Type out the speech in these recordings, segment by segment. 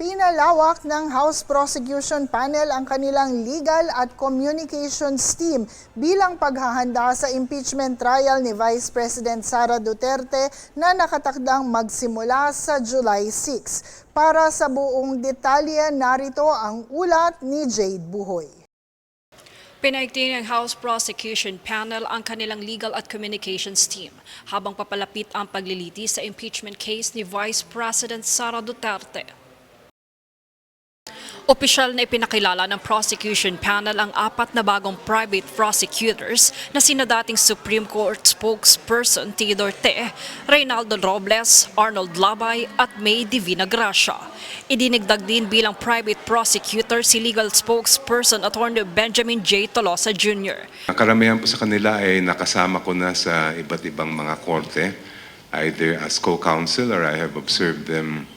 Pinalawak ng House Prosecution Panel ang kanilang legal at communications team bilang paghahanda sa impeachment trial ni Vice President Sara Duterte na nakatakdang magsimula sa July 6. Para sa buong detalye, narito ang ulat ni Jade Buhoy. Pinaigting ng House Prosecution Panel ang kanilang legal at communications team habang papalapit ang paglilitis sa impeachment case ni Vice President Sara Duterte. Opisyal na ipinakilala ng prosecution panel ang 4 na bagong private prosecutors na sina dating Supreme Court spokesperson Theodore Te, Reynaldo Robles, Arnold Labay at May Divina Gracia. Idinigdag din bilang private prosecutor si legal spokesperson Attorney Benjamin J. Tolosa Jr. Ang karamihan po sa kanila ay nakasama ko na sa iba't ibang mga korte, either as co-counsel or I have observed them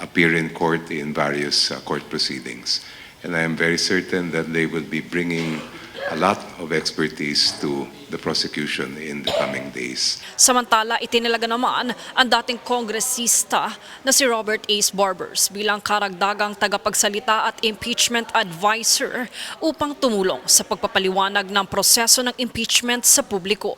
appear in court in various court proceedings. And I am very certain that they will be bringing a lot of expertise to the prosecution in the coming days. Samantala, itinalaga naman ang dating kongresista na si Robert Ace Barbers bilang karagdagang tagapagsalita at impeachment advisor upang tumulong sa pagpapaliwanag ng proseso ng impeachment sa publiko.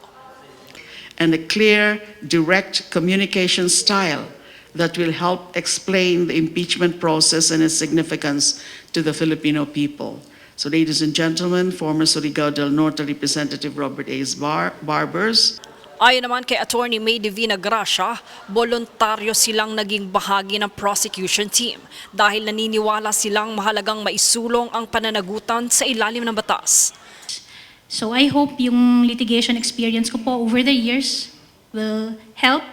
And a clear, direct communication style that will help explain the impeachment process and its significance to the Filipino people. So ladies and gentlemen, former Surigao del Norte Representative Robert Ace Barbers. Ayon naman kay Attorney May Divina Gracia, voluntaryo silang naging bahagi ng prosecution team dahil naniniwala silang mahalagang maisulong ang pananagutan sa ilalim ng batas. So I hope yung litigation experience ko po over the years will help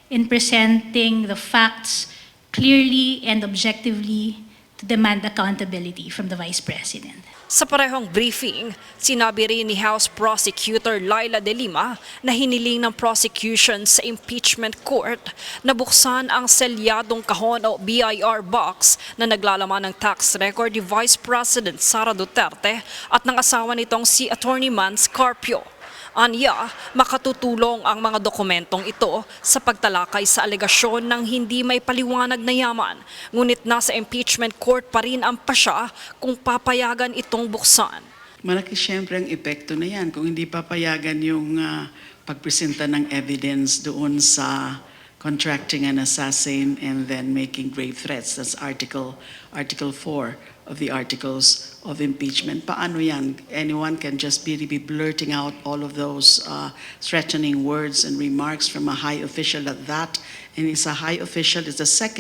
in presenting the facts clearly and objectively to demand accountability from the Vice President. Sa parehong briefing, sinabi rin ni House Prosecutor Laila De Lima na hiniling ng prosecution sa impeachment court na buksan ang selyadong kahon o BIR box na naglalaman ng tax record ni Vice President Sara Duterte at ng asawa nitong si Attorney Mans Carpio. Anya, makatutulong ang mga dokumentong ito sa pagtalakay sa alegasyon ng hindi may paliwanag na yaman. Ngunit nasa impeachment court pa rin ang pasya kung papayagan itong buksan. Malaki siyempre ang epekto na yan kung hindi papayagan yung pagpresenta ng evidence doon sa contracting an assassin and then making grave threats. That's Article 4 of the Articles of Impeachment. Paano yan? Anyone can just be blurting out all of those threatening words and remarks from a high official at that. And it's a high official,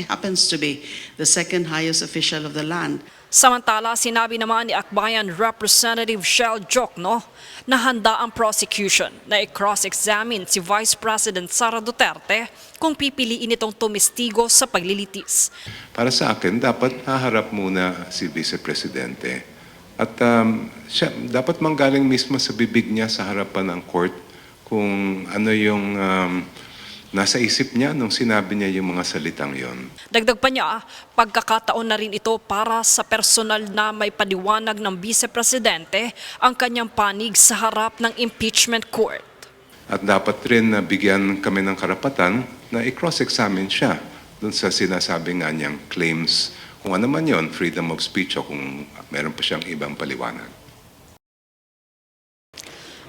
happens to be the second highest official of the land. Samantala, sinabi naman ni Akbayan Representative Shell Jokno na handa ang prosecution na i-cross-examine si Vice President Sara Duterte kung pipiliin itong tumistigo sa paglilitis. Para sa akin, dapat haharap muna si Vice Presidente at siya dapat manggaling mismo sa bibig niya sa harapan ng court kung ano yung nasa isip niya nung sinabi niya yung mga salitang yon. Dagdag pa niya, pagkakataon na rin ito para sa personal na may paliwanag ng Vice Presidente ang kanyang panig sa harap ng impeachment court. At dapat rin na bigyan kami ng karapatan na i-cross-examine siya dun sa sinasabi nga niyang claims, kung ano man yon, freedom of speech o kung meron pa siyang ibang paliwanag.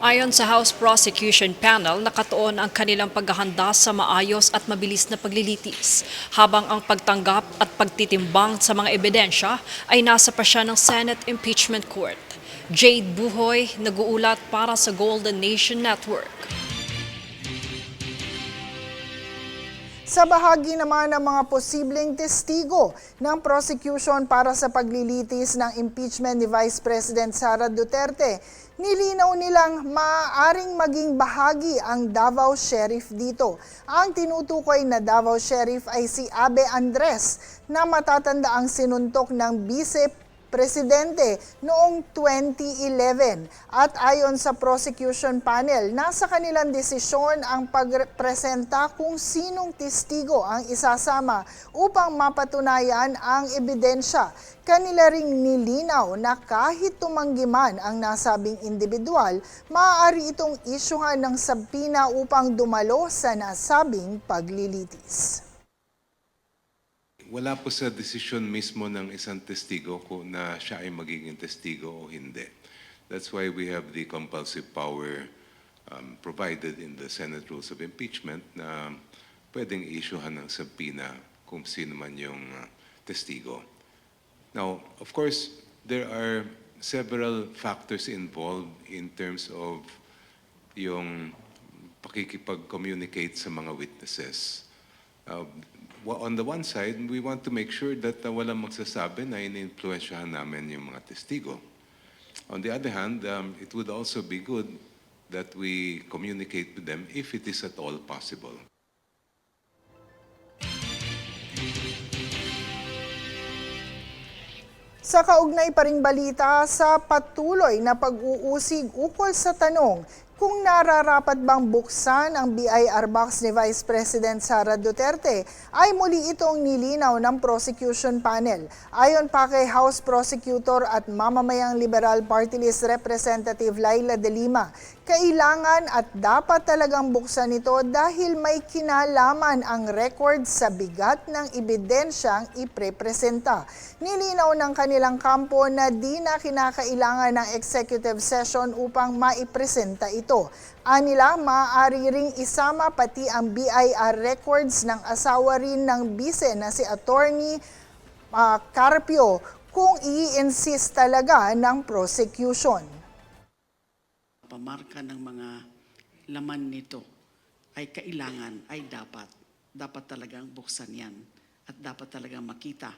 Ayon sa House Prosecution Panel, nakatuon ang kanilang paghahanda sa maayos at mabilis na paglilitis, habang ang pagtanggap at pagtitimbang sa mga ebidensya ay nasa pasya ng Senate Impeachment Court. Jade Buhoy, nag-uulat para sa Golden Nation Network. Sa bahagi naman ng mga posibleng testigo ng prosecution para sa paglilitis ng impeachment ni Vice President Sara Duterte, nilinaw nilang maaaring maging bahagi ang Davao Sheriff dito. Ang tinutukoy na Davao Sheriff ay si Abe Andres na matatanda ang sinuntok ng Vice Presidente noong 2011 at ayon sa prosecution panel, nasa kanilang desisyon ang pagpresenta kung sinong testigo ang isasama upang mapatunayan ang ebidensya. Kanila ring nilinaw na kahit tumanggi man ang nasabing individual, maaari itong isyuhan ng sabpina upang dumalo sa nasabing paglilitis. wala po sa desisyon mismo ng isang testigo kung na siya ay magiging testigo o hindi. That's why we have the compulsive power provided in the Senate Rules of Impeachment na pwedeng issuehan ng subpoena kung sino man yung testigo. Now, of course, there are several factors involved in terms of yung pakikipag-communicate sa mga witnesses. On the one side, we want to make sure that walang magsasabi na in-influensyahan namin yung mga testigo. On the other hand, it would also be good that we communicate with them if it is at all possible. Sa kaugnay pa ring balita sa patuloy na pag-uusig ukol sa tanong kung nararapat bang buksan ang BIR box ni Vice President Sara Duterte, ay muli itong nilinaw ng prosecution panel. Ayon pa kay House Prosecutor at mamamayang Liberal Party List Representative Laila De Lima, kailangan at dapat talagang buksan ito dahil may kinalaman ang record sa bigat ng ebidensyang iprepresenta. Nilinaw ng kanilang kampo na di na kinakailangan ng executive session upang maipresenta ito. Anila, maaari ring isama pati ang BIR records ng asawa rin ng bise na si Attorney Carpio kung i-insist talaga ng prosecution. Pamarka ng mga laman nito ay kailangan, ay dapat talagang buksan yan at dapat talagang makita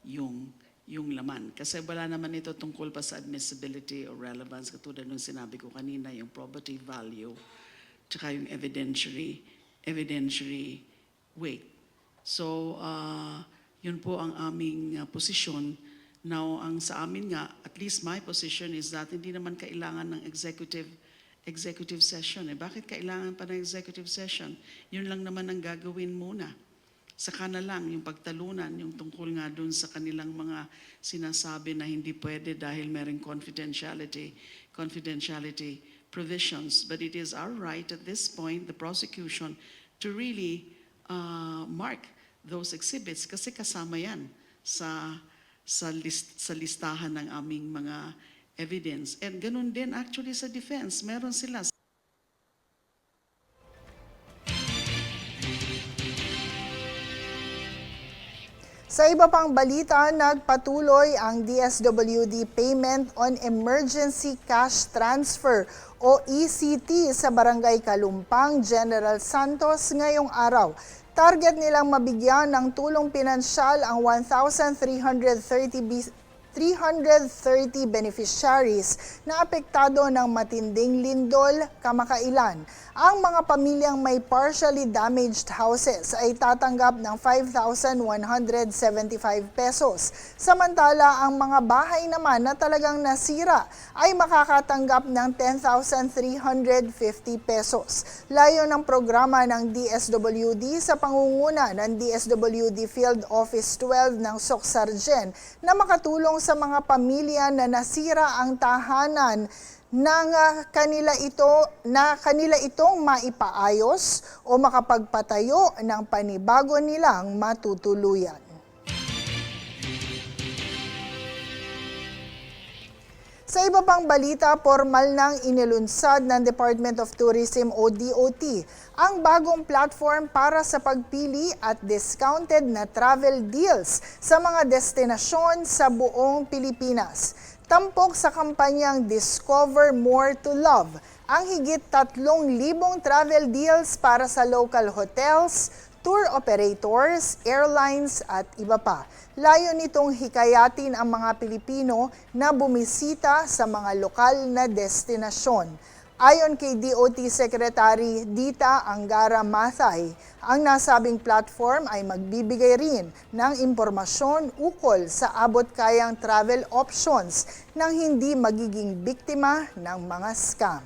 yung laman. Kasi wala naman ito tungkol pa sa admissibility or relevance, katulad ng sinabi ko kanina, yung probative value, tsaka yung evidentiary weight. So, yun po ang aming posisyon. Now, ang sa amin nga, at least my position is that hindi naman kailangan ng executive session. Bakit kailangan pa ng executive session? Yun lang naman ang gagawin muna. Saka na lang yung pagtalunan, yung tungkol nga dun sa kanilang mga sinasabi na hindi pwede dahil merong confidentiality provisions. But it is our right at this point, the prosecution, to really mark those exhibits kasi kasama yan sa listahan ng aming mga evidence. And ganun din actually sa defense, meron sila. Sa iba pang balita, nagpatuloy ang DSWD Payment on Emergency Cash Transfer o ECT sa Barangay Kalumpang, General Santos ngayong araw. Target nilang mabigyan ng tulong pinansyal ang 1,330 beneficiaries na apektado ng matinding lindol kamakailan. Ang mga pamilyang may partially damaged houses ay tatanggap ng 5,175 pesos. Samantala, ang mga bahay naman na talagang nasira ay makakatanggap ng 10,350 pesos. Layo ng programa ng DSWD sa pangunguna ng DSWD Field Office 12 ng Socsargen na makatulong sa mga pamilya na nasira ang tahanan kanila itong maipaayos o makapagpatayo ng panibago nilang matutuluyan. Sa iba pang balita, formal nang inilunsad ng Department of Tourism o DOT ang bagong platform para sa pagpili at discounted na travel deals sa mga destinasyon sa buong Pilipinas. Tampok sa kampanyang Discover More to Love ang higit 3,000 travel deals para sa local hotels, tour operators, airlines at iba pa. Layo nitong hikayatin ang mga Pilipino na bumisita sa mga lokal na destinasyon. Ayon kay DOT Secretary Dita Angara Mathay, ang nasabing platform ay magbibigay rin ng impormasyon ukol sa abot-kayang travel options nang hindi magiging biktima ng mga scam.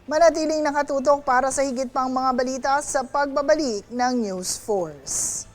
Manatiling nakatutok para sa higit pang mga balita sa pagbabalik ng News Force.